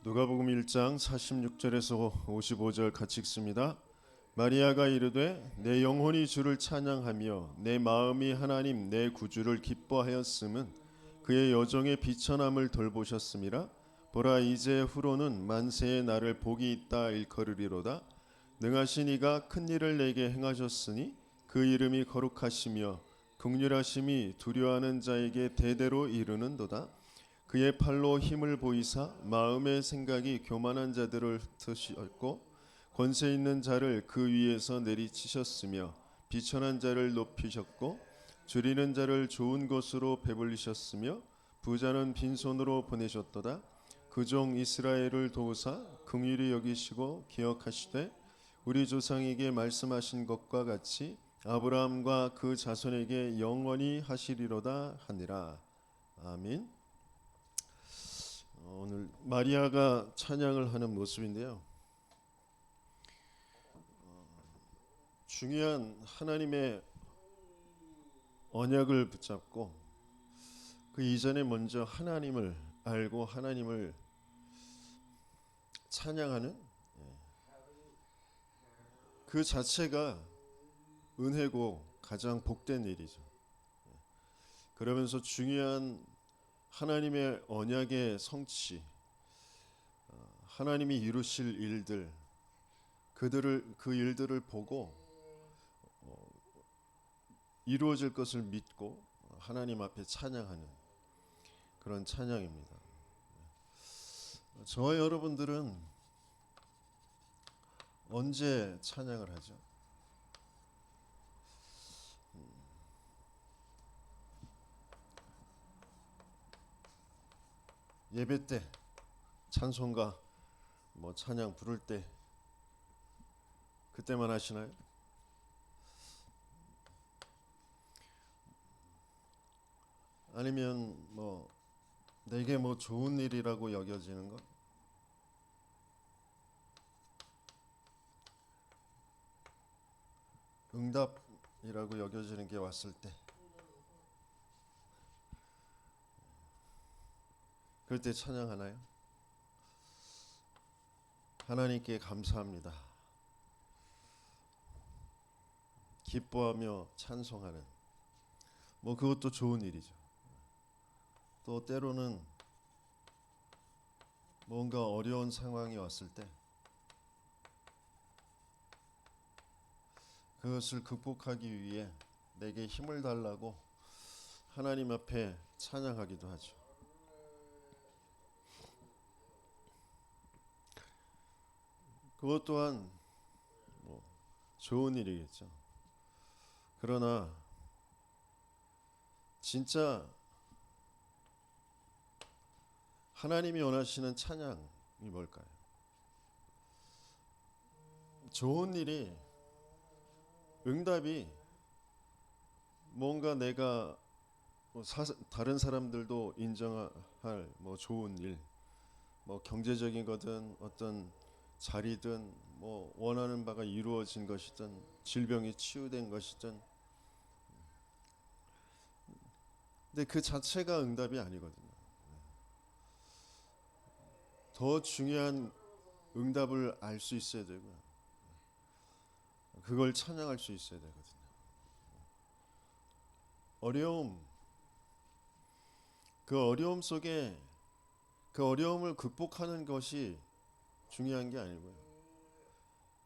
누가복음 1장 46절에서 55절 같이 읽습니다. 마리아가 이르되 내 영혼이 주를 찬양하며 내 마음이 하나님 내 구주를 기뻐하였음은 그의 여종의 비천함을 돌보셨음이라. 보라 이제 후로는 만세의 나를 복이 있다 일컬으리로다. 능하신 이가 큰 일을 내게 행하셨으니 그 이름이 거룩하시며 긍휼하심이 두려워하는 자에게 대대로 이르는도다. 그의 팔로 힘을 보이사 마음의 생각이 교만한 자들을 흩으셨고 권세 있는 자를 그 위에서 내리치셨으며 비천한 자를 높이셨고 줄이는 자를 좋은 것으로 배불리셨으며 부자는 빈손으로 보내셨도다. 그 종 이스라엘을 도우사 긍휼히 여기시고 기억하시되 우리 조상에게 말씀하신 것과 같이 아브라함과 그 자손에게 영원히 하시리로다 하니라. 아멘. 오늘 마리아가 찬양을 하는 모습인데요. 중요한 하나님의 언약을 붙잡고 그 이전에 먼저 하나님을 알고 하나님을 찬양하는 그 자체가 은혜고 가장 복된 일이죠. 그러면서 중요한 하나님의 언약의 성취, 하나님이 이루실 일들, 그 일들을 보고 이루어질 것을 믿고 하나님 앞에 찬양하는 그런 찬양입니다. 저와 여러분들은 언제 찬양을 하죠? 예배 때, 찬송가, 찬양 부를 때 그때만 하시나요? 아니면 내게 좋은 일이라고 여겨지는 것? 응답이라고 여겨지는 게 왔을 때 그럴 때 찬양하나요? 하나님께 감사합니다. 기뻐하며 찬송하는 그것도 좋은 일이죠. 또 때로는 뭔가 어려운 상황이 왔을 때 그것을 극복하기 위해 내게 힘을 달라고 하나님 앞에 찬양하기도 하죠. 그것 또한 좋은 일이겠죠. 그러나 진짜 하나님이 원하시는 찬양이 뭘까요? 좋은 일이, 응답이 뭔가 내가 다른 사람들도 인정할 좋은 일, 경제적인 거든 어떤 자리든 원하는 바가 이루어진 것이든 질병이 치유된 것이든, 근데 그 자체가 응답이 아니거든요. 더 중요한 응답을 알 수 있어야 되고요. 그걸 찬양할 수 있어야 되거든요. 그 어려움 속에 그 어려움을 극복하는 것이 중요한 게 아니고요.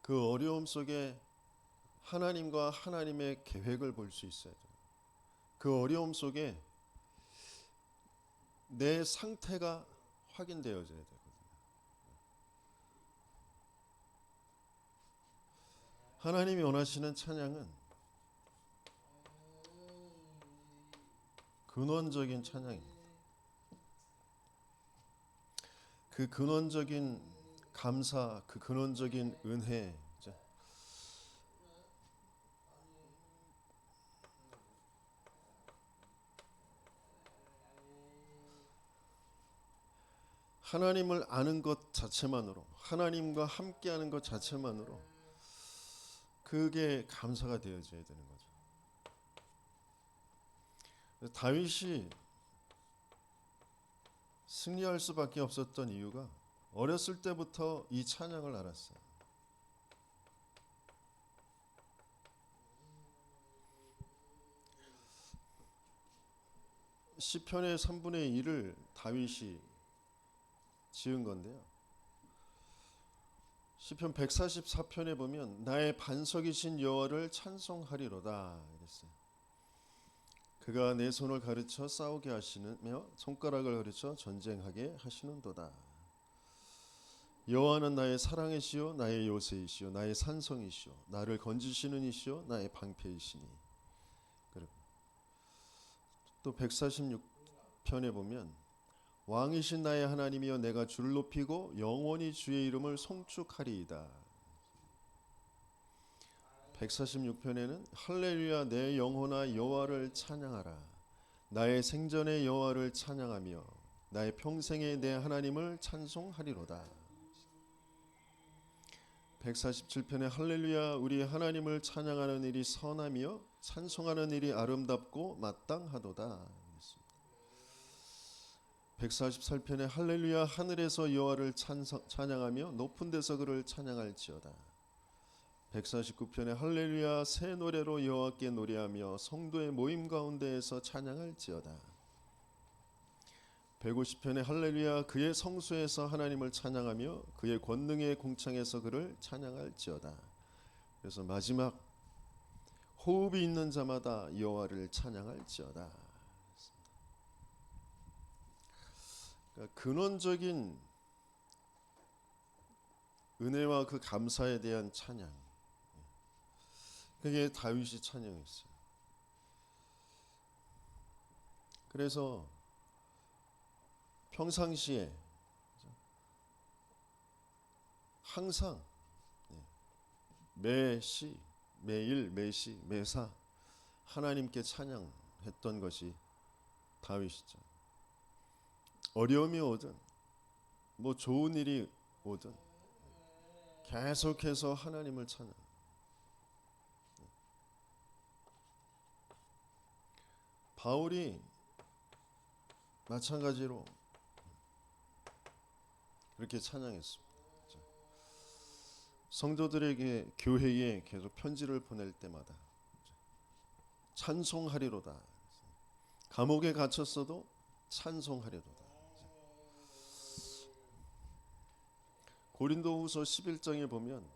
그 어려움 속에 하나님과 하나님의 계획을 볼 수 있어야 돼요. 그 어려움 속에 내 상태가 확인되어져야 되거든요. 하나님이 원하시는 찬양은 근원적인 찬양입니다. 그 근원적인 감사, 그 근원적인 은혜, 하나님을 아는 것 자체만으로, 하나님과 함께하는 것 자체만으로 그게 감사가 되어져야 되는 거죠. 다윗이 승리할 수밖에 없었던 이유가 어렸을 때부터 이 찬양을 알았어요. 시편의 3분의 1을 다윗이 지은 건데요. 시편 144편에 보면 나의 반석이신 여호와를 찬송하리로다 이랬어요. 그가 내 손을 가르쳐 싸우게 하시며 손가락을 가르쳐 전쟁하게 하시는도다. 여호와는 나의 사랑이시요 나의 요새이시요 나의 산성이시요 나를 건지시는 이시요 나의 방패이시니. 그리고 또 146편에 보면 왕이신 나의 하나님이여 내가 주를 높이고 영원히 주의 이름을 송축하리이다. 146편에는 할렐루야 내 영혼아 여호와를 찬양하라. 나의 생전의 여호와를 찬양하며 나의 평생에 내 하나님을 찬송하리로다. 147편에 할렐루야 우리 하나님을 찬양하는 일이 선하며 찬송하는 일이 아름답고 마땅하도다. 144편에 할렐루야 하늘에서 여호와를 찬양하며 높은 데서 그를 찬양할지어다. 149편에 할렐루야 새 노래로 여호와께 노래하며 성도의 모임 가운데에서 찬양할지어다. 150편에 할렐루야 그의 성소에서 하나님을 찬양하며 그의 권능의 공창에서 그를 찬양할지어다. 그래서 마지막 호흡이 있는 자마다 여호와를 찬양할지어다. 그러니까 근원적인 은혜와 그 감사에 대한 찬양, 그게 다윗이 찬양했어요. 그래서 평상시에 항상 매시, 매일, 매시, 매사 하나님께 찬양했던 것이 다윗이죠. 어려움이 오든 뭐 좋은 일이 오든 계속해서 하나님을 찬양. 바울이 마찬가지로 그렇게 찬양했습니다. 성도들에게 교회에 계속 편지를 보낼 때마다 찬송하리로다. 감옥에 갇혔어도 찬송하리로다. 고린도후서 11장에 보면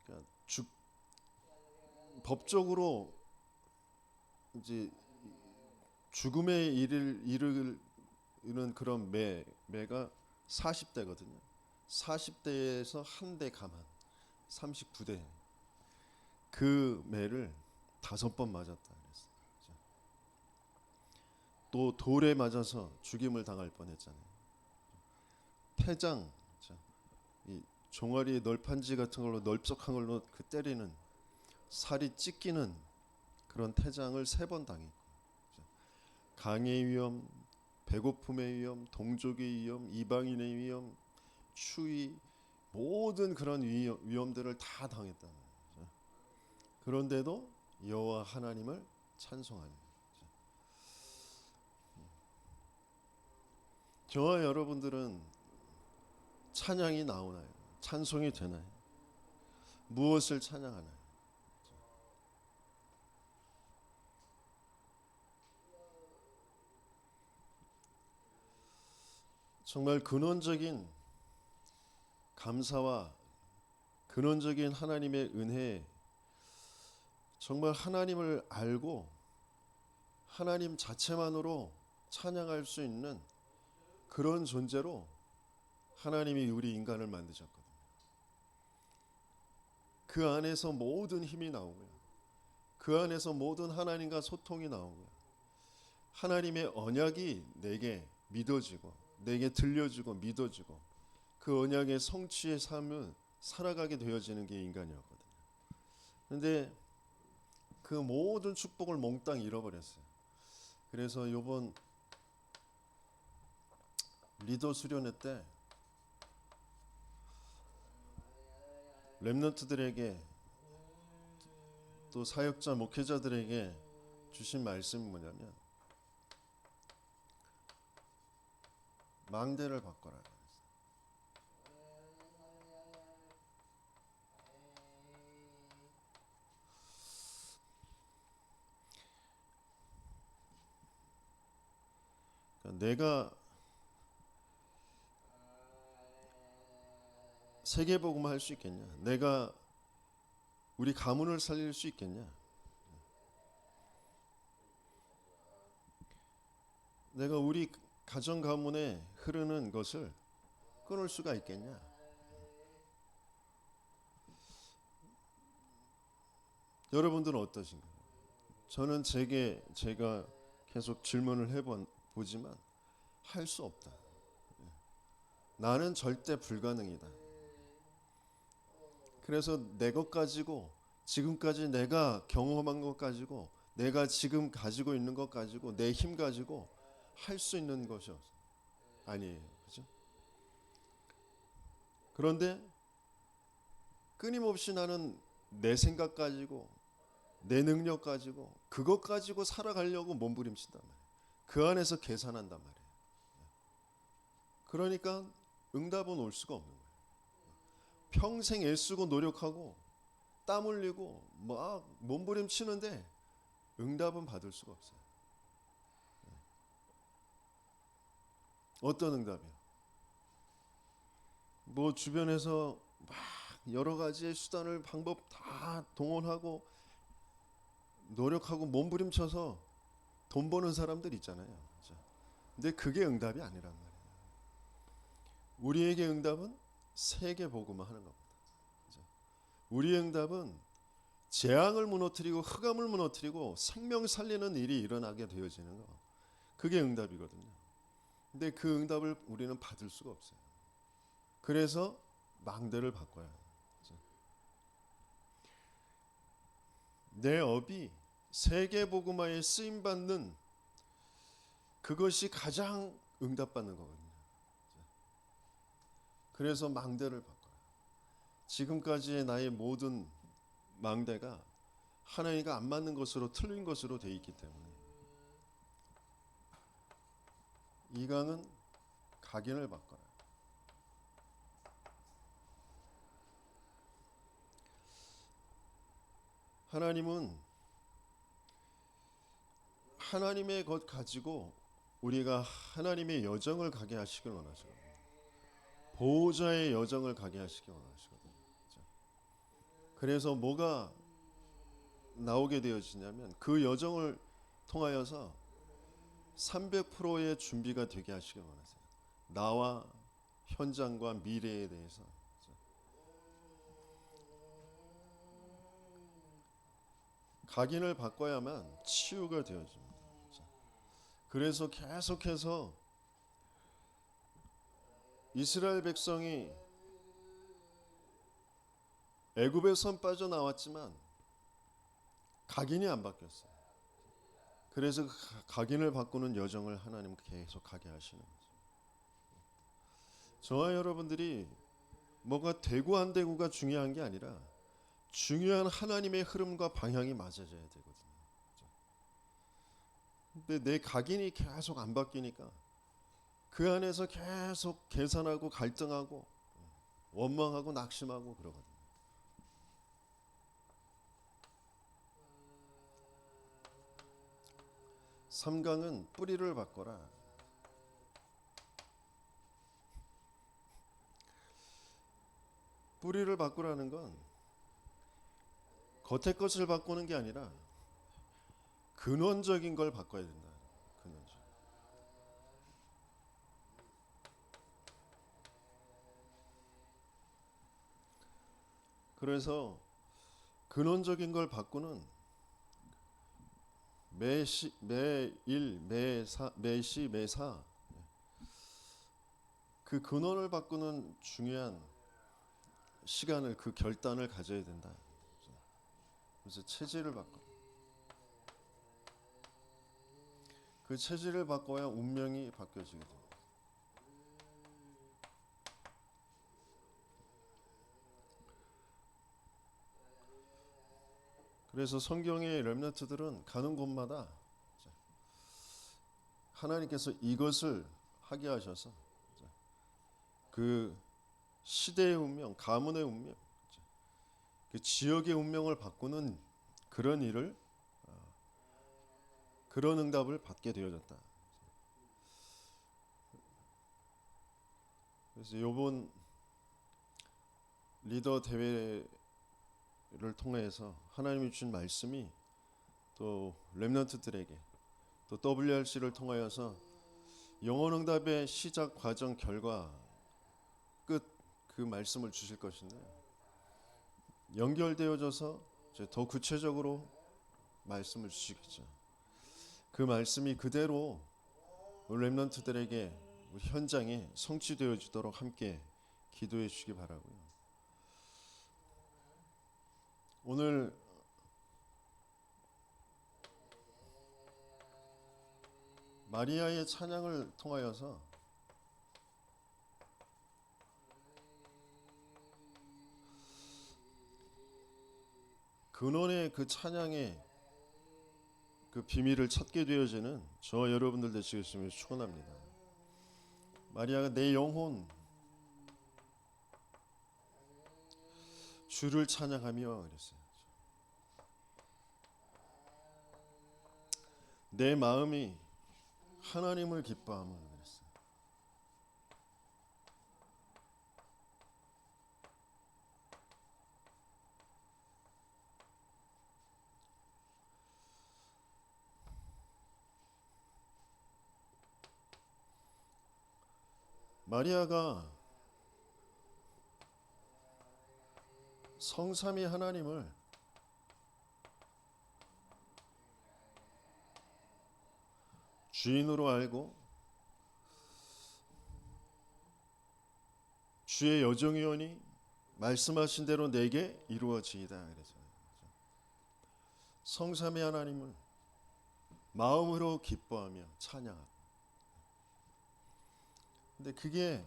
그러니까 법적으로 이제 죽음에 이르는 그런 매가 40대거든요. 40대에서 한 대 가만 39대 그 매를 5번 맞았다 그랬어요. 또 돌에 맞아서 죽임을 당할 뻔했잖아요. 태장, 이 종아리 널판지 같은 걸로 넓적한 걸로 그 때리는 살이 찢기는 그런 태장을 3번 당했고, 강의 위험, 배고픔의 위험, 동족의 위험, 이방인의 위험, 추위, 모든 그런 위험들을 다 당했다. 그런데도 여호와 하나님을 찬송하는. 저와 여러분들은 찬양이 나오나요? 찬송이 되나요? 무엇을 찬양하나요? 정말 근원적인 감사와 근원적인 하나님의 은혜에 정말 하나님을 알고 하나님 자체만으로 찬양할 수 있는 그런 존재로 하나님이 우리 인간을 만드셨거든요. 그 안에서 모든 힘이 나오고요. 그 안에서 모든 하나님과 소통이 나오고요. 하나님의 언약이 내게 믿어지고 내게 들려지고 믿어지고 그 언약의 성취의 삶을 살아가게 되어지는 게 인간이었거든요. 그런데 그 모든 축복을 몽땅 잃어버렸어요. 그래서 이번 리더 수련회 때 렘넌트들에게 또 사역자 목회자들에게 주신 말씀이 뭐냐면 망대를 바꿔라. 그러니까 내가 세계복음을 할 수 있겠냐? 내가 우리 가문을 살릴 수 있겠냐? 내가 우리 가정 가문에 흐르는 것을 끊을 수가 있겠냐? 여러분들은 어떠신가요? 저는 제가 계속 질문을 해보지만 할 수 없다. 나는 절대 불가능이다. 그래서 내 것 가지고 지금까지 내가 경험한 것 가지고 내가 지금 가지고 있는 것 가지고 내 힘 가지고 할 수 있는 것이 아니에요. 그죠? 그런데 끊임없이 나는 내 생각 가지고 내 능력 가지고 그것 가지고 살아가려고 몸부림친단 말이에요. 그 안에서 계산한단 말이에요. 그러니까 응답은 올 수가 없는 거예요. 평생 애쓰고 노력하고 땀 흘리고 막 몸부림치는데 응답은 받을 수가 없어요. 어떤 응답이요? 뭐 주변에서 막 여러 가지의 수단을 방법 다 동원하고 노력하고 몸부림쳐서 돈 버는 사람들 있잖아요. 그렇죠? 근데 그게 응답이 아니란 말이에요. 우리에게 응답은 세계 복음을 하는 겁니다. 그렇죠? 우리의 응답은 재앙을 무너뜨리고 흑암을 무너뜨리고 생명 살리는 일이 일어나게 되어지는 거. 그게 응답이거든요. 근데 그 응답을 우리는 받을 수가 없어요. 그래서 망대를 바꿔야 해요. 그렇죠? 내 업이 세계 복음화에 쓰임 받는 그것이 가장 응답받는 거거든요. 그래서 망대를 바꿔요. 지금까지의 나의 모든 망대가 하나님과 안 맞는 것으로 틀린 것으로 돼 있기 때문에 이강은 각인을 바꿔요. 하나님은 하나님의 것 가지고 우리가 하나님의 여정을 가게 하시길 원하시거든요. 보호자의 여정을 가게 하시길 원하시거든요. 그래서 뭐가 나오게 되어지냐면 그 여정을 통하여서 300%의 준비가 되게 하시길 원하세요. 나와 현장과 미래에 대해서. 각인을 바꿔야만 치유가 되어집니다. 그래서 계속해서 이스라엘 백성이 애굽에선 빠져나왔지만 각인이 안 바뀌었어요. 그래서 각인을 바꾸는 여정을 하나님은 계속 가게 하시는 거죠. 저와 여러분들이 뭐가 되고 안 되고가 중요한 게 아니라 중요한 하나님의 흐름과 방향이 맞아져야 되거든요. 근데 내 각인이 계속 안 바뀌니까 그 안에서 계속 계산하고 갈등하고 원망하고 낙심하고 그러거든요. 삼강은 뿌리를 바꿔라. 뿌리를 바꾸라는 건 겉의 것을 바꾸는 게 아니라 근원적인 걸 바꿔야 된다. 근원적. 그래서 근원적인 걸 바꾸는 매일 매시 매사 그 근원을 바꾸는 중요한 시간을 그 결단을 가져야 된다. 그래서 체질을 바꿔. 그 체질을 바꿔야 운명이 바뀌어지게 됩니다. 그래서 성경의 렘넌트들은 가는 곳마다 하나님께서 이것을 하게 하셔서 그 시대의 운명, 가문의 운명, 그 지역의 운명을 바꾸는 그런 일을, 그런 응답을 받게 되어졌다. 그래서 이번 리더 대회를 통해서 하나님이 주신 말씀이 또 렘넌트들에게, 또 WRC를 통하여서 영혼응답의 시작 과정 결과 끝, 그 말씀을 주실 것인데, 연결되어져서 이제 더 구체적으로 말씀을 주시겠죠. 그 말씀이 그대로 우리 렘넌트들에게 우리 현장에 성취되어지도록 함께 기도해 주시기 바라고요. 오늘 마리아의 찬양을 통하여서 근원의 그 찬양의 그 비밀을 찾게 되어지는 저 여러분들 되시겠음을 축원합니다. 마리아가 내 영혼 주를 찬양하며 그랬어요. 내 마음이 하나님을 기뻐하며 그랬어요. 마리아가 성삼위 하나님을 주인으로 알고 주의 여정이오니 말씀하신 대로 내게 이루어지이다. 그래서 성삼위 하나님을 마음으로 기뻐하며 찬양하고. 근데 그게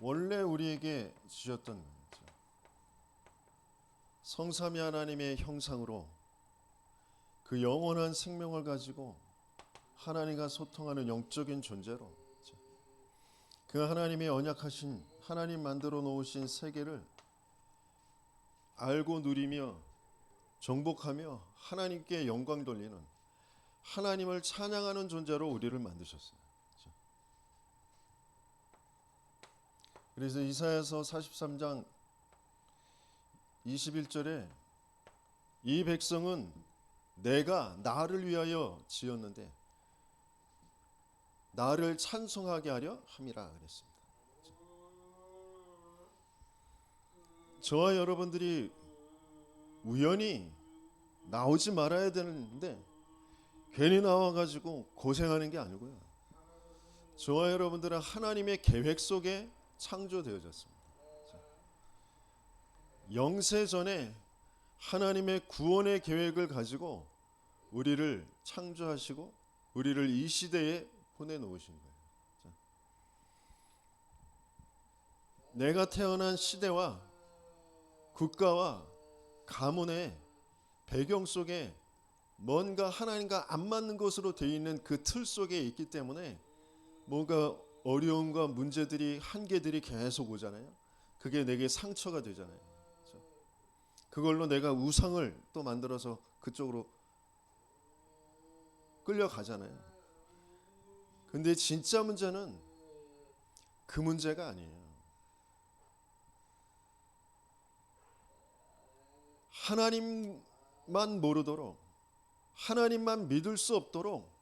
원래 우리에게 주셨던 거죠. 성삼위 하나님의 형상으로 그 영원한 생명을 가지고 하나님과 소통하는 영적인 존재로 그 하나님의 언약하신, 하나님 만들어 놓으신 세계를 알고 누리며 정복하며 하나님께 영광 돌리는, 하나님을 찬양하는 존재로 우리를 만드셨어요. 그래서 이사야서 43장 21절에 이 백성은 내가 나를 위하여 지었는데 나를 찬송하게 하려 함이라 그랬습니다. 저와 여러분들이 우연히 나오지 말아야 되는데 괜히 나와가지고 고생하는 게 아니고요. 저와 여러분들은 하나님의 계획 속에 창조되어졌습니다. 영세 전에 하나님의 구원의 계획을 가지고 우리를 창조하시고 우리를 이 시대에 보내놓으신 거예요. 내가 태어난 시대와 국가와 가문의 배경 속에 뭔가 하나님과 안 맞는 것으로 되어 있는 그 틀 속에 있기 때문에 뭔가 어려움과 문제들이, 한계들이 계속 오잖아요. 그게 내게 상처가 되잖아요. 그걸로 내가 우상을 또 만들어서 그쪽으로 끌려가잖아요. 근데 진짜 문제는 그 문제가 아니에요. 하나님만 모르도록, 하나님만 믿을 수 없도록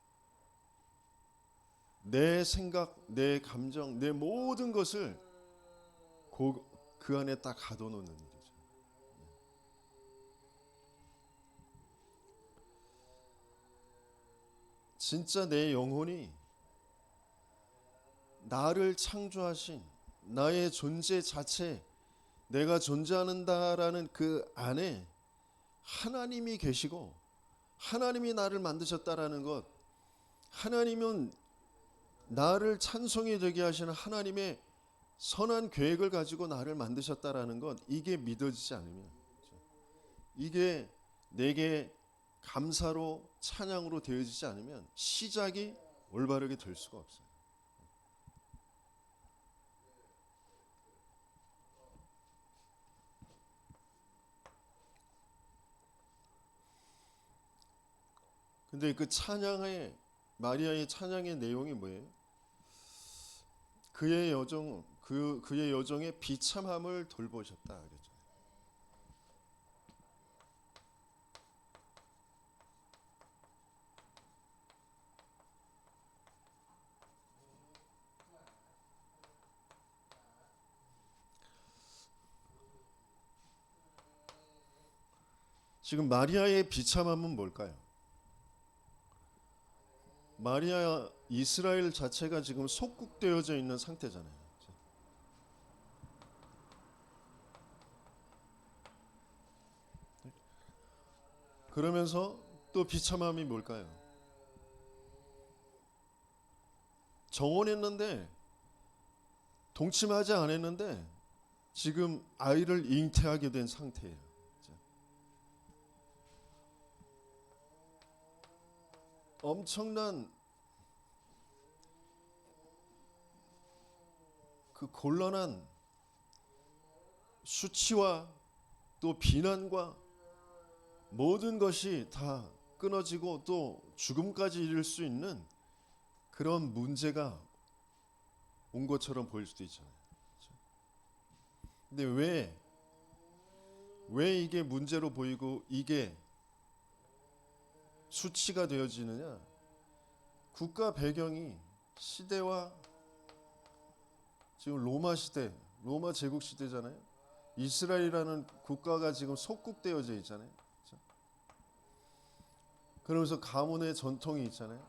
내 생각, 내 감정, 내 모든 것을 그 안에 딱 가둬놓는 일이죠. 진짜 내 영혼이 나를 창조하신 나의 존재 자체, 내가 존재한다라는 그 안에 하나님이 계시고 하나님이 나를 만드셨다라는 것, 하나님은 나를 찬송이 되게 하시는 하나님의 선한 계획을 가지고 나를 만드셨다라는 것, 이게 믿어지지 않으면, 이게 내게 감사로 찬양으로 되어지지 않으면 시작이 올바르게 될 수가 없어요. 근데 그 찬양의 마리아의 찬양의 내용이 뭐예요? 그의 여정의 비참함을 돌보셨다 그랬죠. 지금 마리아의 비참함은 뭘까요? 마리아 이스라엘 자체가 지금 속국되어져 있는 상태잖아요. 그러면서 또 비참함이 뭘까요? 정혼했는데 동침하지 않았는데 지금 아이를 잉태하게 된 상태예요. 엄청난 그 곤란한 수치와 또 비난과 모든 것이 다 끊어지고 또 죽음까지 이를 수 있는 그런 문제가 온 것처럼 보일 수도 있잖아요. 근데 왜 이게 문제로 보이고 이게 수치가 되어지느냐? 국가 배경이 시대와 지금 로마 시대, 로마 제국 시대잖아요. 이스라엘이라는 국가가 지금 속국되어져 있잖아요. 그러면서 가문의 전통이 있잖아요.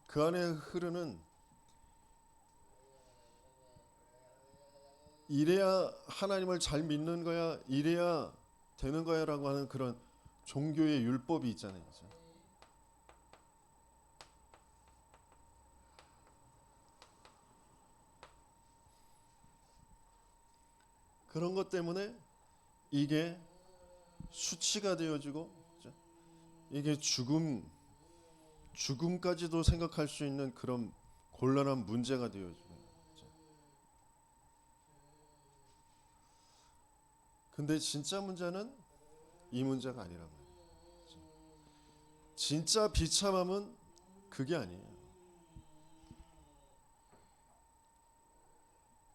그 안에 흐르는 이래야 하나님을 잘 믿는 거야, 이래야 되는 거야라고 하는 그런 종교의 율법이 있잖아요. 그런 것 때문에 이게 수치가 되어지고 이게 죽음까지도 생각할 수 있는 그런 곤란한 문제가 되어지고. 근데 진짜 문제는 이 문제가 아니란 말이에요. 진짜 비참함은 그게 아니에요.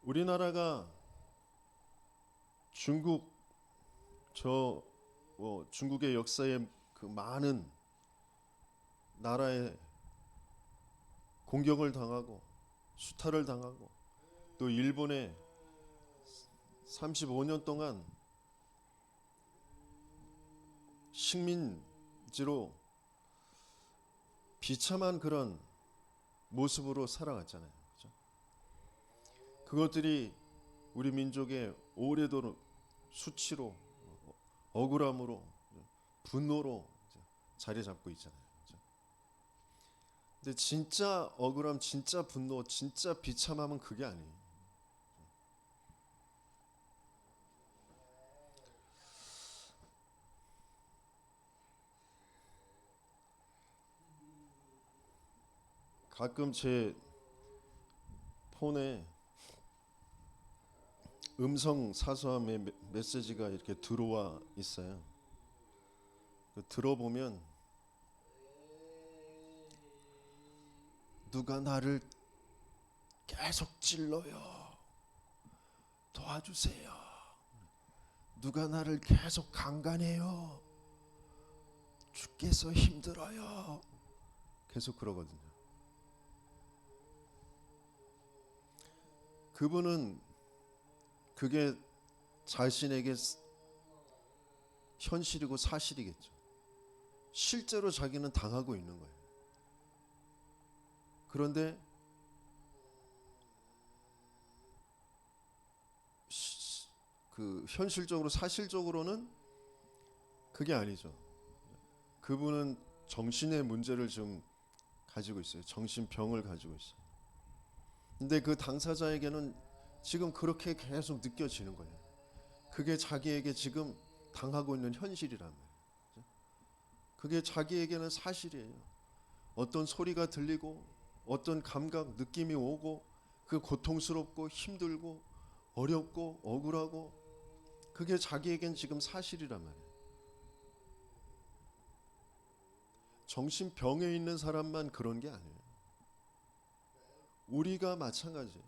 우리나라가 중국의 역사에 그 많은 나라에 공격을 당하고 수탈을 당하고 또 일본에 35년 동안 식민지로 비참한 그런 모습으로 살아왔잖아요. 그렇죠? 그것들이 우리 민족의 오래도록 수치로, 억울함으로, 분노로 자리 잡고 있잖아요. 그렇죠? 근데 진짜 억울함, 진짜 분노, 진짜 비참함은 그게 아니에요. 가끔 제 폰에 음성 사서함의 메시지가 이렇게 들어와 있어요. 들어보면 누가 나를 계속 찔러요. 도와주세요. 누가 나를 계속 강간해요. 죽겠어 힘들어요. 계속 그러거든요. 그분은 그게 자신에게 현실이고 사실이겠죠. 실제로 자기는 당하고 있는 거예요. 그런데 그 현실적으로 사실적으로는 그게 아니죠. 그분은 정신의 문제를 좀 가지고 있어요. 정신병을 가지고 있어요. 근데 그 당사자에게는 지금 그렇게 계속 느껴지는 거예요. 그게 자기에게 지금 당하고 있는 현실이란 말이에요. 그게 자기에게는 사실이에요. 어떤 소리가 들리고 어떤 감각, 느낌이 오고 그 고통스럽고 힘들고 어렵고 억울하고 그게 자기에겐 지금 사실이란 말이에요. 정신병에 있는 사람만 그런 게 아니에요. 우리가 마찬가지예요.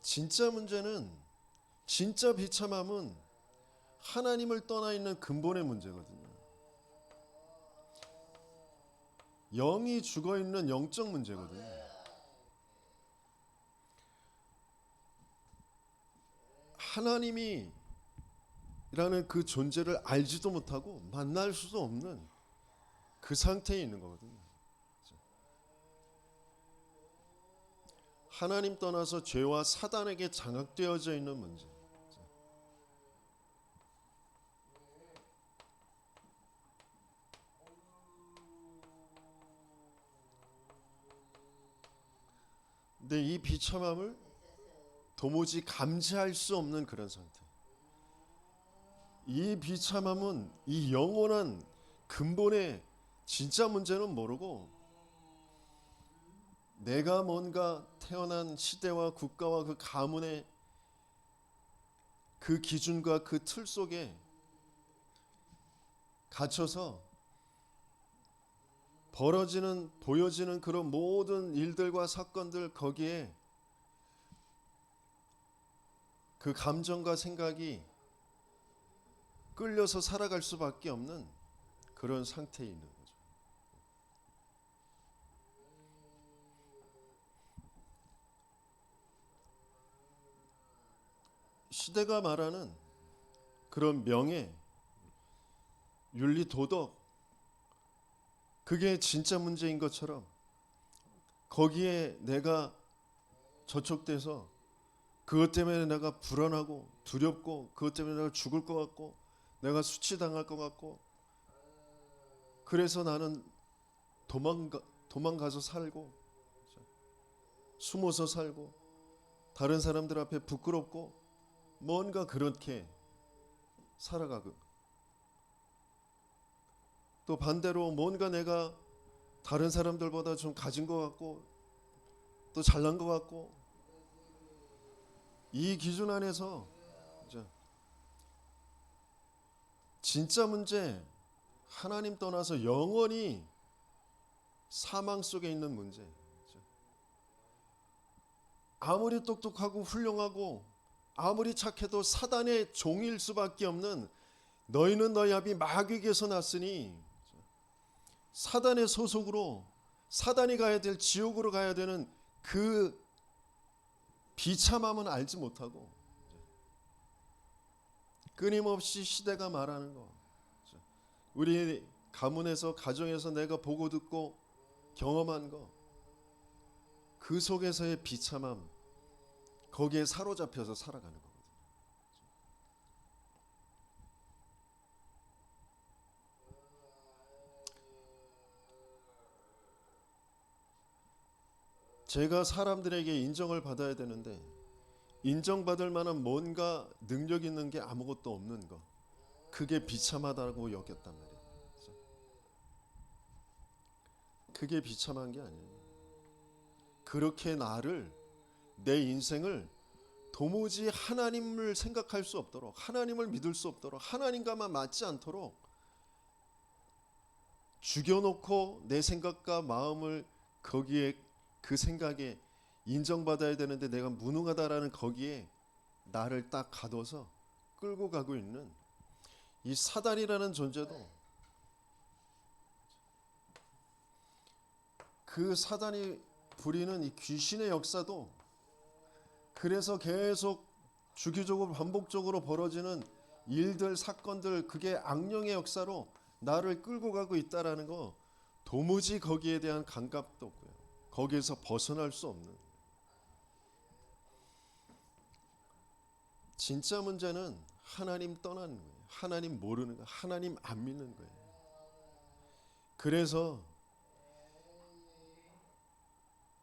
진짜 문제는, 진짜 비참함은 하나님을 떠나 있는 근본의 문제거든요. 영이 죽어 있는 영적 문제거든요. 하나님이라는 그 존재를 알지도 못하고 만날 수도 없는 그 상태에 있는 거거든요. 하나님 떠나서 죄와 사단에게 장악되어져 있는 문제. 근데 이 비참함을 도무지 감지할 수 없는 그런 상태. 이 비참함은 이 영원한 근본의 진짜 문제는 모르고 내가 뭔가 태어난 시대와 국가와 그 가문의 그 기준과 그 틀 속에 갇혀서 벌어지는 보여지는 그런 모든 일들과 사건들, 거기에 그 감정과 생각이 끌려서 살아갈 수밖에 없는 그런 상태에 있는 거죠. 시대가 말하는 그런 명예, 윤리, 도덕, 그게 진짜 문제인 것처럼 거기에 내가 저촉돼서 그것 때문에 내가 불안하고 두렵고 그것 때문에 내가 죽을 것 같고 내가 수치당할 것 같고 그래서 나는 도망가서 살고 숨어서 살고 다른 사람들 앞에 부끄럽고 뭔가 그렇게 살아가고, 또 반대로 뭔가 내가 다른 사람들보다 좀 가진 것 같고 또 잘난 것 같고, 이 기준 안에서 진짜 문제, 하나님 떠나서 영원히 사망 속에 있는 문제, 아무리 똑똑하고 훌륭하고 아무리 착해도 사단의 종일 수밖에 없는, 너희는 너희 아비 마귀에게서 났으니 사단의 소속으로 사단이 가야 될 지옥으로 가야 되는 그 비참함은 알지 못하고 끊임없이 시대가 말하는 거, 우리 가문에서 가정에서 내가 보고 듣고 경험한 거, 그 속에서의 비참함, 거기에 사로잡혀서 살아가는 거거든요. 제가 사람들에게 인정을 받아야 되는데 인정받을 만한 뭔가 능력 있는 게 아무것도 없는 거, 그게 비참하다고 여겼단 말이에요. 그게 비참한 게 아니에요. 그렇게 나를, 내 인생을 도무지 하나님을 생각할 수 없도록, 하나님을 믿을 수 없도록, 하나님과만 맞지 않도록 죽여놓고 내 생각과 마음을 거기에, 그 생각에 인정받아야 되는데 내가 무능하다라는 거기에 나를 딱 가둬서 끌고 가고 있는 이 사단이라는 존재도, 그 사단이 부리는 이 귀신의 역사도, 그래서 계속 주기적으로 반복적으로 벌어지는 일들, 사건들, 그게 악령의 역사로 나를 끌고 가고 있다라는 거, 도무지 거기에 대한 감각도 없고요, 거기에서 벗어날 수 없는. 진짜 문제는 하나님 떠나는 거예요. 하나님 모르는 거예요. 하나님 안 믿는 거예요. 그래서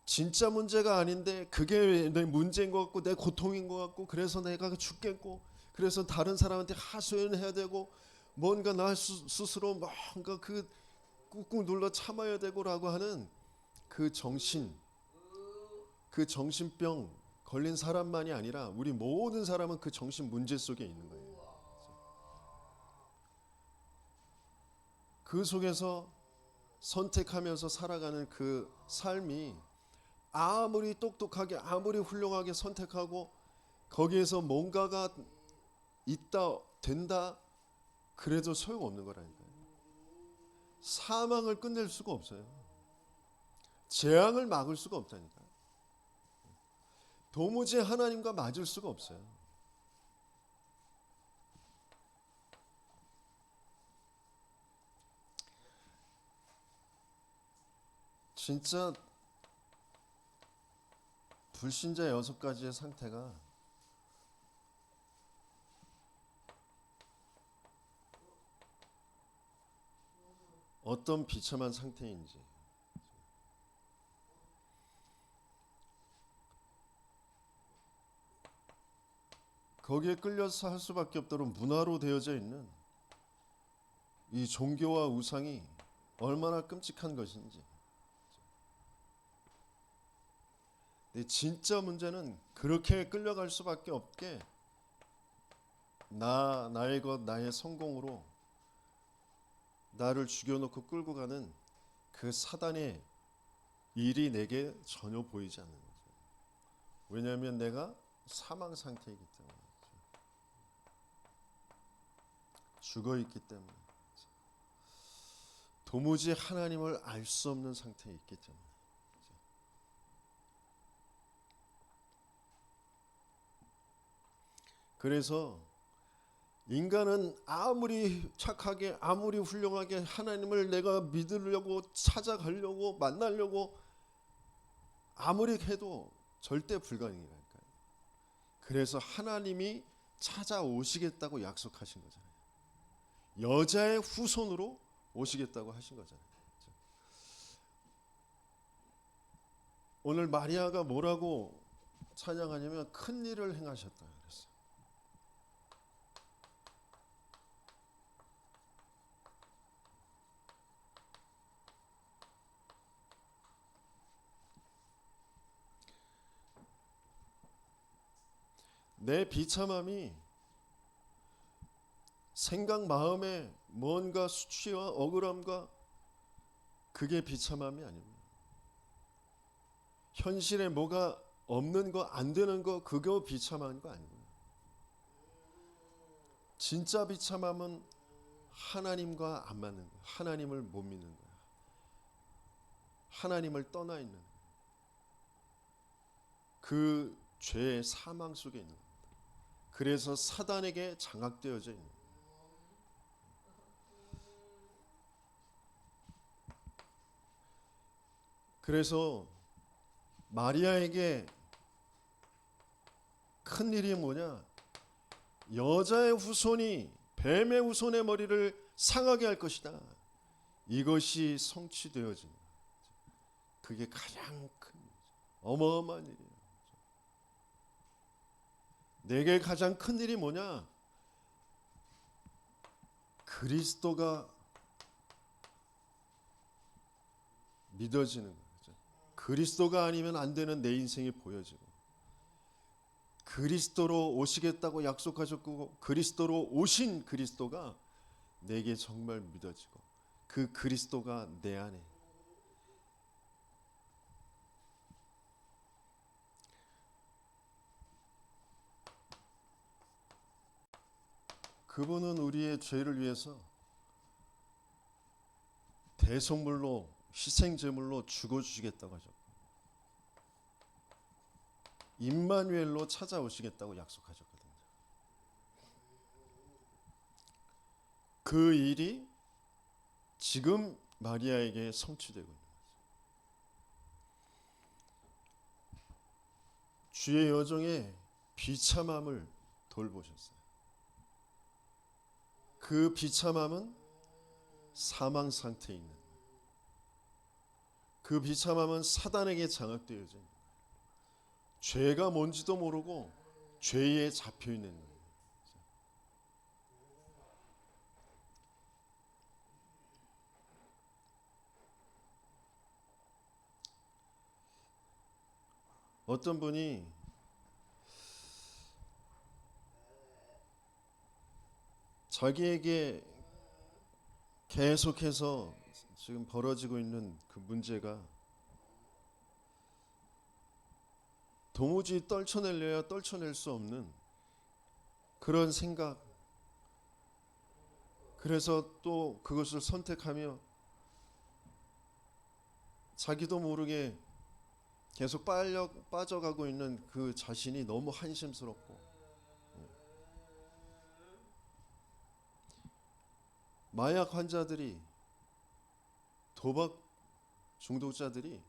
진짜 문제가 아닌데 그게 내 문제인 것 같고 내 고통인 것 같고, 그래서 내가 죽겠고, 그래서 다른 사람한테 하소연해야 되고, 뭔가 나 스스로 뭔가 그 꾹꾹 눌러 참아야 되고라고 하는 그 정신병 걸린 사람만이 아니라 우리 모든 사람은 그 정신 문제 속에 있는 거예요. 그 속에서 선택하면서 살아가는 그 삶이 아무리 똑똑하게 아무리 훌륭하게 선택하고 거기에서 뭔가가 있다 된다 그래도 소용없는 거라니까요. 사망을 끝낼 수가 없어요. 재앙을 막을 수가 없다니까요. 도무지 하나님과 맞을 수가 없어요. 진짜 불신자 6가지의 상태가 어떤 비참한 상태인지 거기에 끌려서 할 수밖에 없도록 문화로 되어져 있는 이 종교와 우상이 얼마나 끔찍한 것인지. 근데 진짜 문제는 그렇게 끌려갈 수밖에 없게 나의 것 나의 성공으로 나를 죽여놓고 끌고 가는 그 사단의 일이 내게 전혀 보이지 않는 거죠. 왜냐하면 내가 사망 상태이기 때문에, 죽어 있기 때문에, 도무지 하나님을 알 수 없는 상태에 있기 때문에. 그래서 인간은 아무리 착하게 아무리 훌륭하게 하나님을 내가 믿으려고 찾아가려고 만나려고 아무리 해도 절대 불가능이라니까요. 그래서 하나님이 찾아오시겠다고 약속하신 거잖아요. 여자의 후손으로 오시겠다고 하신 거잖아요. 오늘 마리아가 뭐라고 찬양하냐면 큰 일을 행하셨다 그랬어요. 내 비참함이 생각 마음에 뭔가 수치와 억울함과 그게 비참함이 아닙니다. 현실에 뭐가 없는 거 안 되는 거 그거 비참한 거 아니고요. 진짜 비참함은 하나님과 안 맞는 거예요. 하나님을 못 믿는 거예요. 하나님을 떠나 있는 거예요. 그 죄의 사망 속에 있는 겁니다. 그래서 사단에게 장악되어져 있는 거예요. 그래서 마리아에게 큰 일이 뭐냐? 여자의 후손이 뱀의 후손의 머리를 상하게 할 것이다. 이것이 성취되어진 거예요. 그게 가장 큰 일이죠. 어마어마한 일이에요. 내게 가장 큰 일이 뭐냐? 그리스도가 믿어지는 거죠. 그리스도가 아니면 안 되는 내 인생이 보여지고 그리스도로 오시겠다고 약속하셨고 그리스도로 오신 그리스도가 내게 정말 믿어지고 그 그리스도가 내 안에 그분은 우리의 죄를 위해서 대속물로 희생제물로 죽어주시겠다고 하셨고 임마누엘로 찾아오시겠다고 약속하셨거든요. 그 일이 지금 마리아에게 성취되고 있는 거죠. 주의 여종의 비참함을 돌보셨어요. 그 비참함은 사망 상태에 있는 거예요. 그 비참함은 사단에게 장악되어져 있는 거예요. 죄가 뭔지도 모르고 죄에 잡혀 있는 거예요. 어떤 분이 자기에게 계속해서 지금 벌어지고 있는 그 문제가 도무지 떨쳐내려야 떨쳐낼 수 없는 그런 생각, 그래서 또 그것을 선택하며 자기도 모르게 계속 빠져가고 있는 그 자신이 너무 한심스럽고, 마약 환자들이, 도박 중독자들이,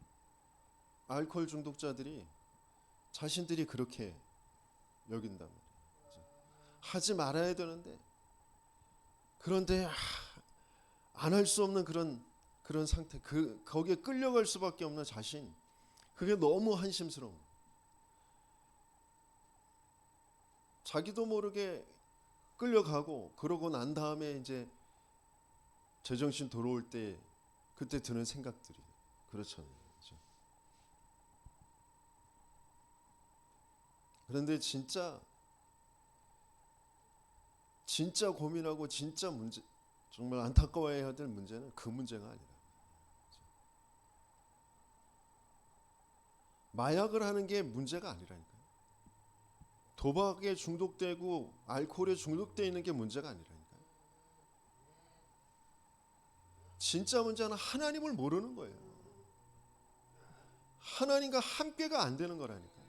알코올 중독자들이 자신들이 그렇게 여긴단 말이에요. 하지 말아야 되는데, 그런데 안 할 수 없는 그런 상태, 거기에 끌려갈 수밖에 없는 자신, 그게 너무 한심스러운 거예요. 자기도 모르게 끌려가고, 그러고 난 다음에 이제 제정신 돌아올 때 그때 드는 생각들이 그렇잖아요. 그렇죠? 그런데 진짜 고민하고 진짜 문제, 정말 안타까워해야 될 문제는 그 문제가 아니라, 마약을 하는 게 문제가 아니라니까요. 도박에 중독되고 알코올에 중독되어 있는 게 문제가 아니라니까요. 진짜 문제는 하나님을 모르는 거예요. 하나님과 함께가 안 되는 거라니까요.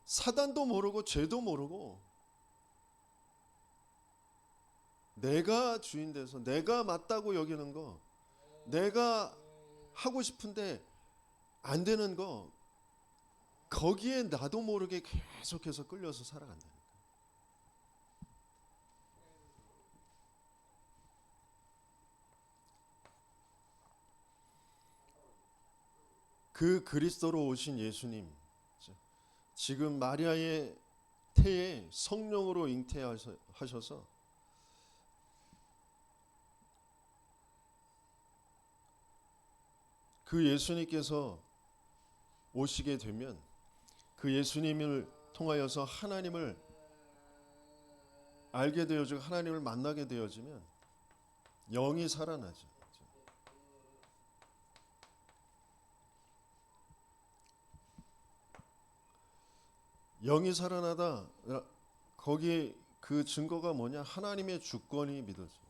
사단도 모르고 죄도 모르고 내가 주인 돼서 내가 맞다고 여기는 거, 내가 하고 싶은데 안 되는 거, 거기에 나도 모르게 계속해서 끌려서 살아간다니까. 그 그리스도로 오신 예수님, 지금 마리아의 태에 성령으로 잉태하셔서 그 예수님께서 오시게 되면, 그 예수님을 통하여서 하나님을 알게 되어지고 하나님을 만나게 되어지면 영이 살아나죠. 영이 살아나다, 거기 그 증거가 뭐냐? 하나님의 주권이 믿어져요.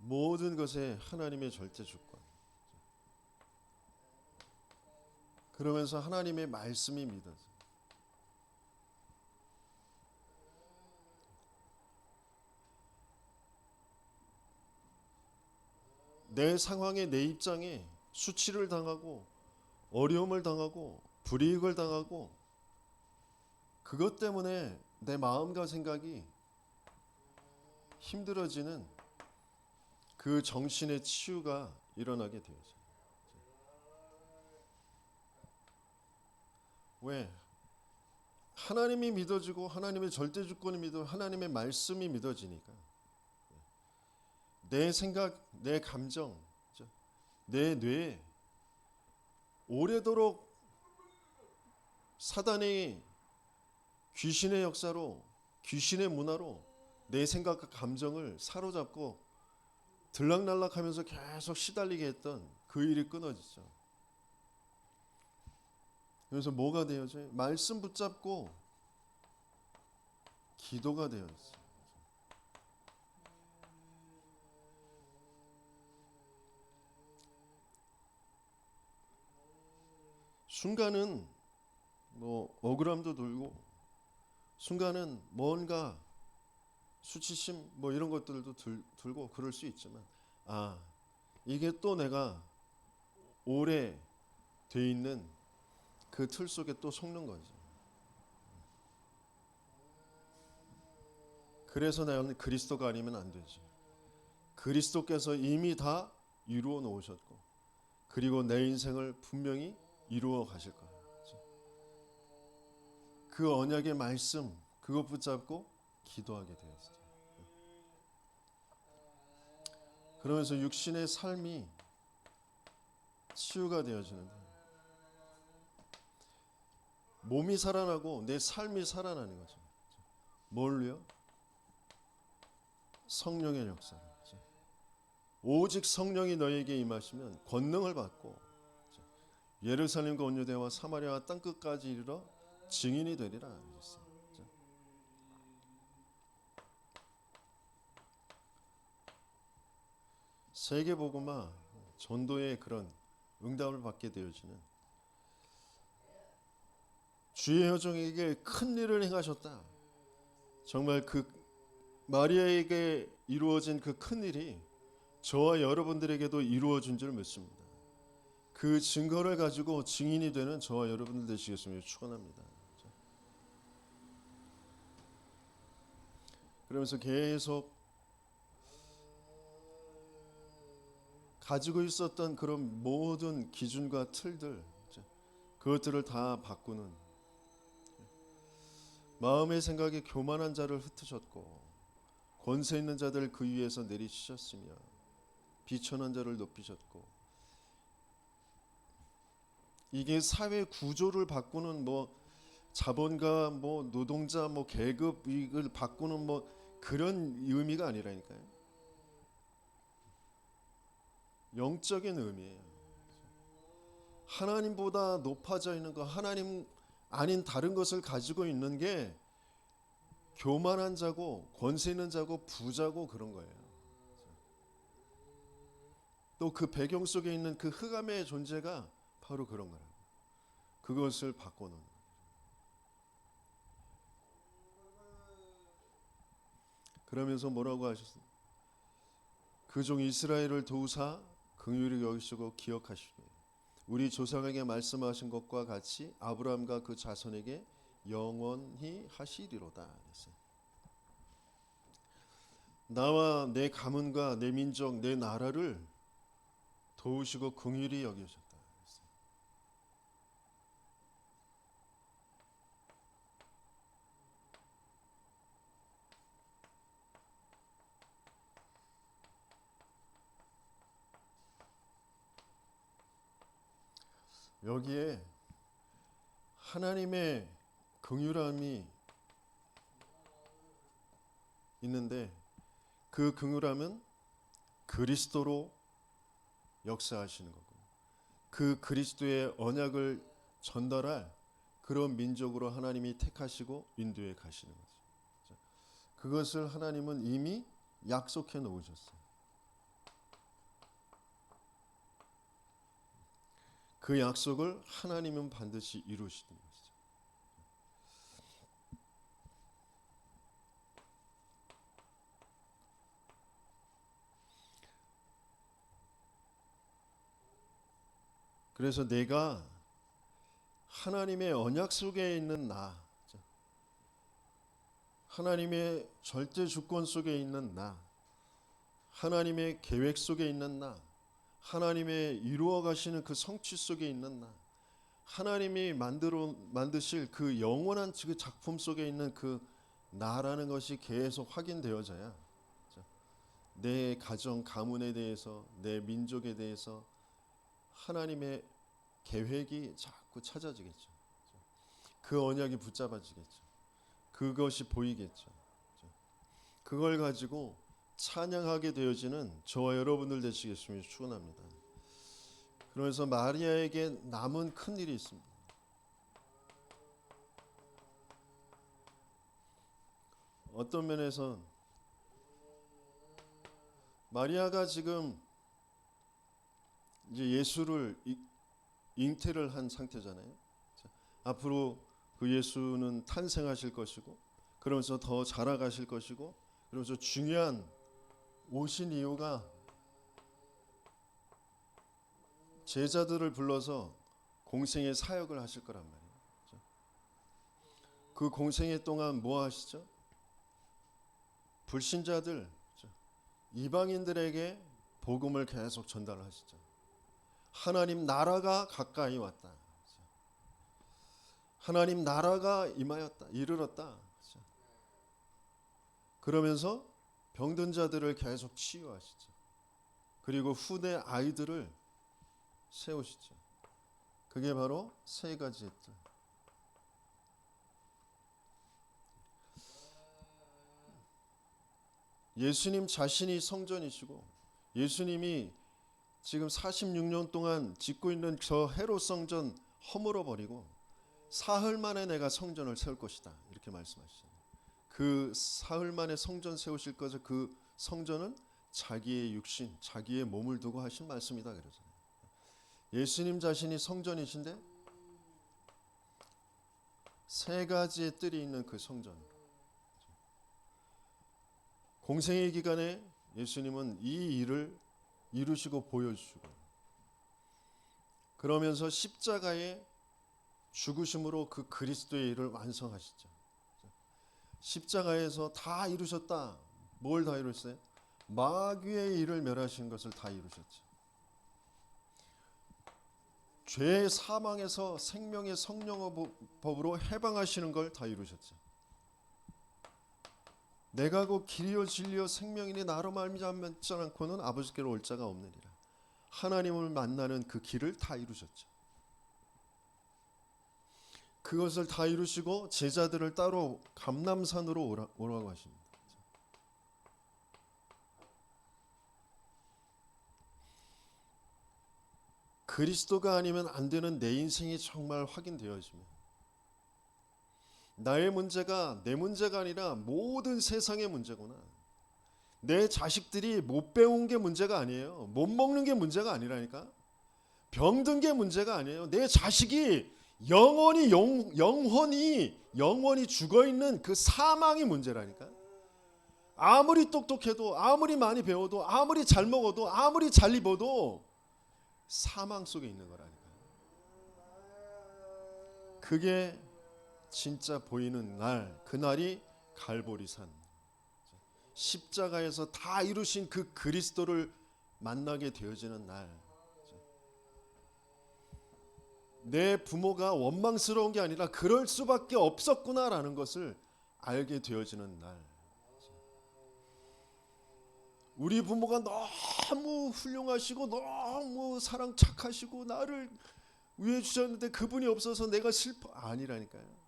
모든 것에 하나님의 절대 주권. 그러면서 하나님의 말씀이 믿어져요. 내 상황에, 내 입장에 수치를 당하고 어려움을 당하고 불이익을 당하고, 그것 때문에 내 마음과 생각이 힘들어지는 그 정신의 치유가 일어나게 되어져요. 왜? 하나님이 믿어지고 하나님의 절대 주권이 믿어, 하나님의 말씀이 믿어지니까 내 생각, 내 감정, 내 뇌에 오래도록 사단의 귀신의 역사로, 귀신의 문화로 내 생각과 감정을 사로잡고 들락날락하면서 계속 시달리게 했던 그 일이 끊어지죠. 그래서 뭐가 되어져요? 말씀 붙잡고 기도가 되어졌어요. 순간은 뭐 억울함도 들고, 순간은 뭔가 수치심 뭐 이런 것들도 들고 그럴 수 있지만, 이게 또 내가 오래 돼 있는 그 틀 속에 또 속는 거죠. 그래서 나는 그리스도가 아니면 안 되지. 그리스도께서 이미 다 이루어 놓으셨고, 그리고 내 인생을 분명히 이루어 가실 거예요. 그 언약의 말씀, 그것 붙잡고 기도하게 되었어요. 그러면서 육신의 삶이 치유가 되어지는데, 몸이 살아나고 내 삶이 살아나는 거죠. 뭘로요? 성령의 역사를, 오직 성령이 너에게 임하시면 권능을 받고 예루살렘과 온 유대와 사마리아와 땅 끝까지 이르러 증인이 되리라 하셨어요. 세계복음화 전도의 그런 응답을 받게 되어지는, 주의 여종에게 큰 일을 행하셨다. 정말 그 마리아에게 이루어진 그 큰 일이 저와 여러분들에게도 이루어진 줄 믿습니다. 그 증거를 가지고 증인이 되는 저와 여러분들 되시겠음을 축원합니다. 그러면서 계속 가지고 있었던 그런 모든 기준과 틀들, 그것들을 다 바꾸는, 마음의 생각에 교만한 자를 흩으셨고 권세 있는 자들을 그 위에서 내리치셨으며 비천한 자를 높이셨고, 이게 사회 구조를 바꾸는, 뭐 자본가, 뭐 노동자, 뭐 계급 이익을 바꾸는 뭐 그런 의미가 아니라니까요. 영적인 의미예요. 하나님보다 높아져 있는 것, 하나님 아닌 다른 것을 가지고 있는 게 교만한 자고 권세 있는 자고 부자고 그런 거예요. 또 그 배경 속에 있는 그 흑암의 존재가 바로 그런 거라고. 그것을 바꿔놓는. 그러면서 뭐라고 하셨어요? 그 종 이스라엘을 도우사 긍휼히 여기시고 기억하시되 우리 조상에게 말씀하신 것과 같이 아브라함과 그 자손에게 영원히 하시리로다. 나와 내 가문과 내 민족 내 나라를 도우시고 긍휼히 여기셨다. 여기에 하나님의 긍휼함이 있는데, 그 긍휼함은 그리스도로 역사하시는 거고, 그 그리스도의 언약을 전달할 그런 민족으로 하나님이 택하시고 인도해 가시는 거죠. 그것을 하나님은 이미 약속해 놓으셨어요. 그 약속을 하나님은 반드시 이루시는 것이죠. 그래서 내가 하나님의 언약 속에 있는 나, 하나님의 절대 주권 속에 있는 나, 하나님의 계획 속에 있는 나, 하나님의 이루어 가시는 그 성취 속에 있는 나, 하나님이 만드실 그 영원한 그 작품 속에 있는 그 나라는 것이 계속 확인되어져야 내 가정, 가문에 대해서, 내 민족에 대해서 하나님의 계획이 자꾸 찾아지겠죠. 그 언약이 붙잡아지겠죠. 그것이 보이겠죠. 그걸 가지고 찬양하게 되어지는 저와 여러분들 되시겠음을 축원합니다. 그래서 마리아에게 남은 큰 일이 있습니다. 어떤 면에서 마리아가 지금 이제 예수를 잉태를 한 상태잖아요. 앞으로 그 예수는 탄생하실 것이고, 그러면서 더 자라가실 것이고, 그러면서 중요한 오신 이유가 제자들을 불러서 공생의 사역을 하실 거란 말이에요. 그 공생의 동안 뭐 하시죠? 불신자들, 이방인들에게 복음을 계속 전달하시죠. 하나님 나라가 가까이 왔다. 하나님 나라가 임하였다. 이르렀다. 그러면서 병든 자들을 계속 치유하시죠. 그리고 후대 아이들을 세우시죠. 그게 바로 세 가지 했죠. 예수님 자신이 성전이시고 예수님이 지금 46년 동안 짓고 있는 저 헤롯 성전 허물어 버리고 사흘 만에 내가 성전을 세울 것이다 이렇게 말씀하시잖아요. 그 사흘 만에 성전 세우실 것을 그 성전은 자기의 육신, 자기의 몸을 두고 하신 말씀이다 그러잖아요. 예수님 자신이 성전이신데 세 가지의 뜰이 있는 그 성전. 공생의 기간에 예수님은 이 일을 이루시고 보여주시고 그러면서 십자가의 죽으심으로 그 그리스도의 일을 완성하시죠. 십자가에서 다 이루셨다. 뭘 다 이루셨어요? 마귀의 일을 멸하신 것을 다 이루셨죠. 죄의 사망에서 생명의 성령법으로 해방하시는 걸 다 이루셨죠. 내가 곧 길이요 진리요 생명이니 나로 말미암지 않고는 아버지께로 올 자가 없느니라. 하나님을 만나는 그 길을 다 이루셨죠. 그것을 다 이루시고 제자들을 따로 감람산으로 오라고 하십니다. 그리스도가 아니면 안 되는 내 인생이 정말 확인되어지면 나의 문제가 내 문제가 아니라 모든 세상의 문제구나. 내 자식들이 못 배운 게 문제가 아니에요. 못 먹는 게 문제가 아니라니까. 병든 게 문제가 아니에요. 내 자식이 영원히 죽어 있는 그 사망이 문제라니까. 아무리 똑똑해도 아무리 많이 배워도 아무리 잘 먹어도 아무리 잘 입어도 사망 속에 있는 거라니까. 그게 진짜 보이는 날, 그날이 갈보리산. 십자가에서 다 이루신 그 그리스도를 만나게 되어지는 날. 내 부모가 원망스러운 게 아니라 그럴 수밖에 없었구나라는 것을 알게 되어지는 날. 우리 부모가 너무 훌륭하시고 너무 사랑 착하시고 나를 위해 주셨는데 그분이 없어서 내가 슬퍼 아니라니까요.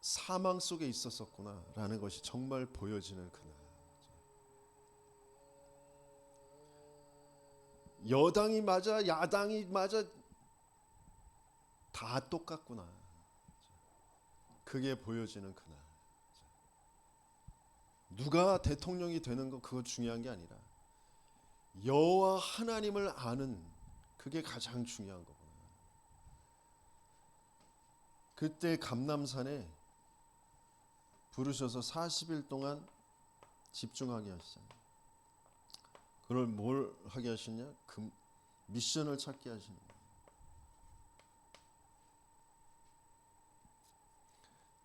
사망 속에 있었었구나라는 것이 정말 보여지는 그날. 여당이 맞아 야당이 맞아 다 똑같구나. 그게 보여지는 그날. 누가 대통령이 되는 거 그거 중요한 게 아니라 여호와 하나님을 아는 그게 가장 중요한 거구나. 그때 감람산에 부르셔서 40일 동안 집중하게 하시잖아요. 그걸 뭘 하게 하시냐? 그 미션을 찾게 하시는 거예요.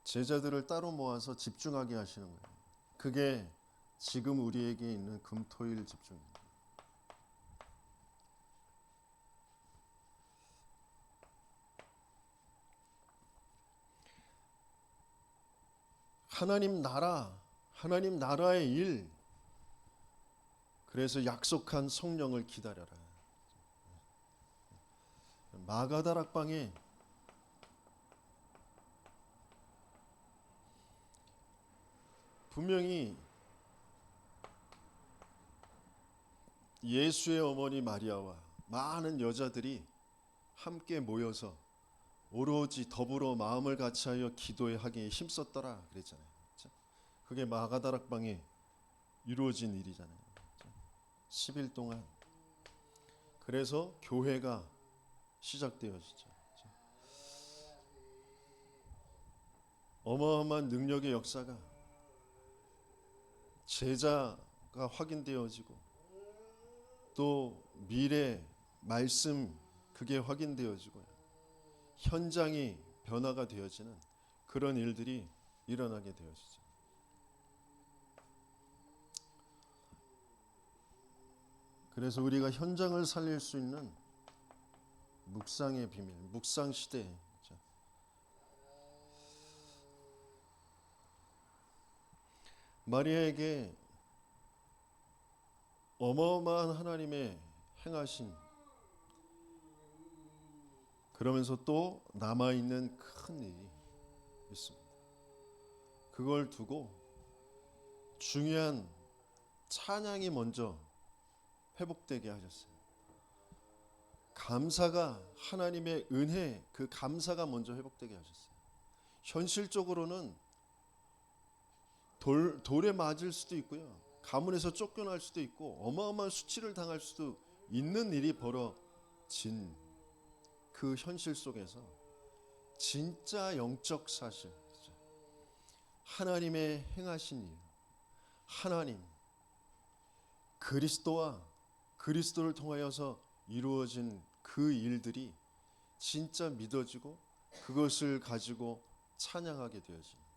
제자들을 따로 모아서 집중하게 하시는 거예요. 그게 지금 우리에게 있는 금토일 집중입니다. 하나님 나라의 일. 그래서 약속한 성령을 기다려라. 마가다락방에 분명히 예수의 어머니 마리아와 많은 여자들이 함께 모여서 오로지 더불어 마음을 같이하여 기도에 하기에 힘썼더라 그랬잖아요. 그게 마가다락방에 이루어진 일이잖아요. 10일 동안. 그래서 교회가 시작되어지죠. 어마어마한 능력의 역사가 제자가 확인되어지고 또 미래 말씀 그게 확인되어지고요. 현장이 변화가 되어지는 그런 일들이 일어나게 되어지죠. 그래서 우리가 현장을 살릴 수 있는 묵상의 비밀, 묵상 시대. 마리아에게 어마어마한 하나님의 행하신 그러면서 또 남아있는 큰 일이 있습니다. 그걸 두고 중요한 찬양이 먼저 회복되게 하셨어요. 감사가 하나님의 은혜, 그 감사가 먼저 회복되게 하셨어요. 현실적으로는 돌에 맞을 수도 있고요. 가문에서 쫓겨날 수도 있고 어마어마한 수치를 당할 수도 있는 일이 벌어진 그 현실 속에서 진짜 영적 사실, 하나님의 행하신 일, 하나님, 그리스도와 그리스도를 통하여서 이루어진 그 일들이 진짜 믿어지고 그것을 가지고 찬양하게 되어집니다.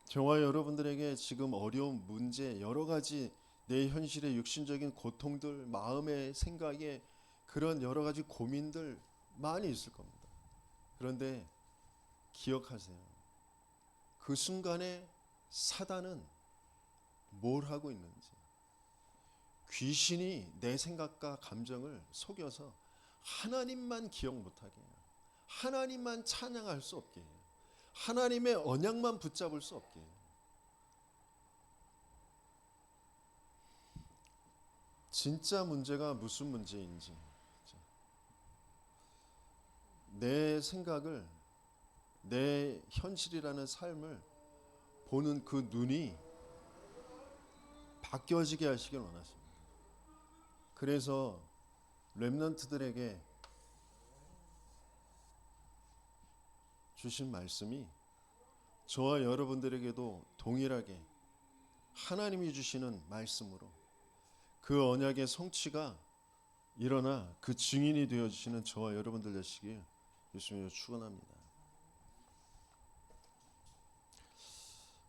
저와 여러분들에게 지금 어려운 문제, 여러 가지 내 현실의 육신적인 고통들, 마음의 생각에 그런 여러 가지 고민들 많이 있을 겁니다. 그런데 기억하세요. 그 순간에 사단은 뭘 하고 있는지, 귀신이 내 생각과 감정을 속여서 하나님만 기억 못하게 해요. 하나님만 찬양할 수 없게 해요. 하나님의 언약만 붙잡을 수 없게 해요. 진짜 문제가 무슨 문제인지, 내 생각을, 내 현실이라는 삶을 보는 그 눈이 바뀌어지게 하시길 원하십니다. 그래서 렘넌트들에게 주신 말씀이 저와 여러분들에게도 동일하게 하나님이 주시는 말씀으로 그 언약의 성취가 일어나 그 증인이 되어주시는 저와 여러분들 되시길 예수님으로 축원합니다.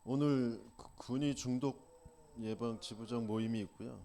오늘 군이 중독 예방 지부장 모임이 있고요.